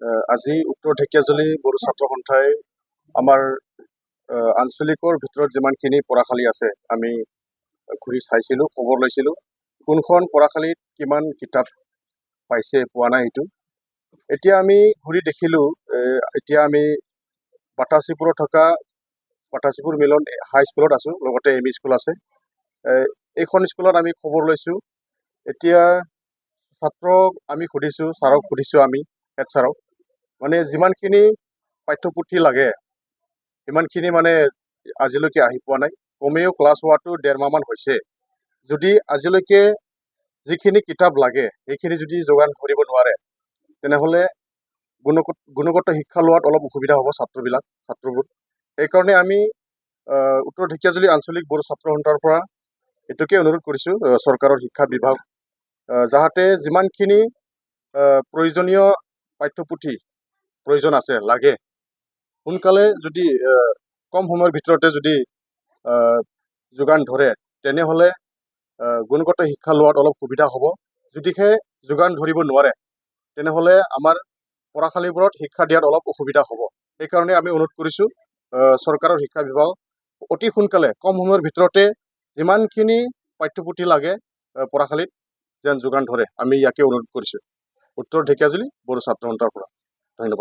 আজি উত্তৰ ঢেকিয়াজুলি বড়ো ছাত্ৰ সন্থাই আমাৰ আঞ্চলিকৰ ভিতৰত যিমানখিনি পঢ়াশালী আছে আমি ঘূৰি চাইছিলোঁ, খবৰ লৈছিলোঁ কোনখন পঢ়াশালীত কিমান কিতাপ পাইছে পোৱা নাই এইটো। এতিয়া আমি ঘূৰি দেখিলোঁ, এতিয়া আমি বাটাচীপুৰত থকা বাটাচীপুৰ মিলন হাইস্কুলত আছোঁ, লগতে এম ই স্কুল আছে। এইখন স্কুলত আমি খবৰ লৈছোঁ। এতিয়া ছাত্ৰক আমি সুধিছোঁ, ছাৰক সুধিছোঁ, আমি হেড ছাৰক মানে যিমানখিনি পাঠ্যপুথি লাগে সিমানখিনি মানে আজিলৈকে আহি পোৱা নাই। কমেও ক্লাছ হোৱাটো 1.5 মাহমান হৈছে। যদি আজিলৈকে যিখিনি কিতাপ লাগে সেইখিনি যদি যোগান ধৰিব নোৱাৰে তেনেহ'লে গুণগত শিক্ষা লোৱাত অলপ অসুবিধা হ'ব ছাত্ৰবোৰ। সেইকাৰণে আমি উত্তৰ ঢেকিয়াজুলি আঞ্চলিক বড়ো ছাত্ৰ সন্থাৰ পৰা এইটোকে অনুৰোধ কৰিছোঁ চৰকাৰৰ শিক্ষা বিভাগ যাতে যিমানখিনি প্ৰয়োজনীয় পাঠ্যপুথি প্ৰয়োজন আছে লাগে সোনকালে যদি কম সময়ৰ ভিতৰতে যদি যোগান ধৰে তেনেহ'লে গুণগত শিক্ষা লোৱাত অলপ সুবিধা হ'ব। যদিহে যোগান ধৰিব নোৱাৰে তেনেহ'লে আমাৰ পঢ়াশালীবোৰত শিক্ষা দিয়াত অলপ অসুবিধা হ'ব। সেইকাৰণে আমি অনুৰোধ কৰিছোঁ চৰকাৰৰ শিক্ষা বিভাগ অতি সোনকালে কম সময়ৰ ভিতৰতে যিমানখিনি পাঠ্যপুথি লাগে পঢ়াশালীত যেন যোগান ধৰে, আমি ইয়াকে অনুৰোধ কৰিছোঁ উত্তৰ ঢেকিয়াজুলি বড়ো ছাত্ৰ সন্থাৰ পৰা।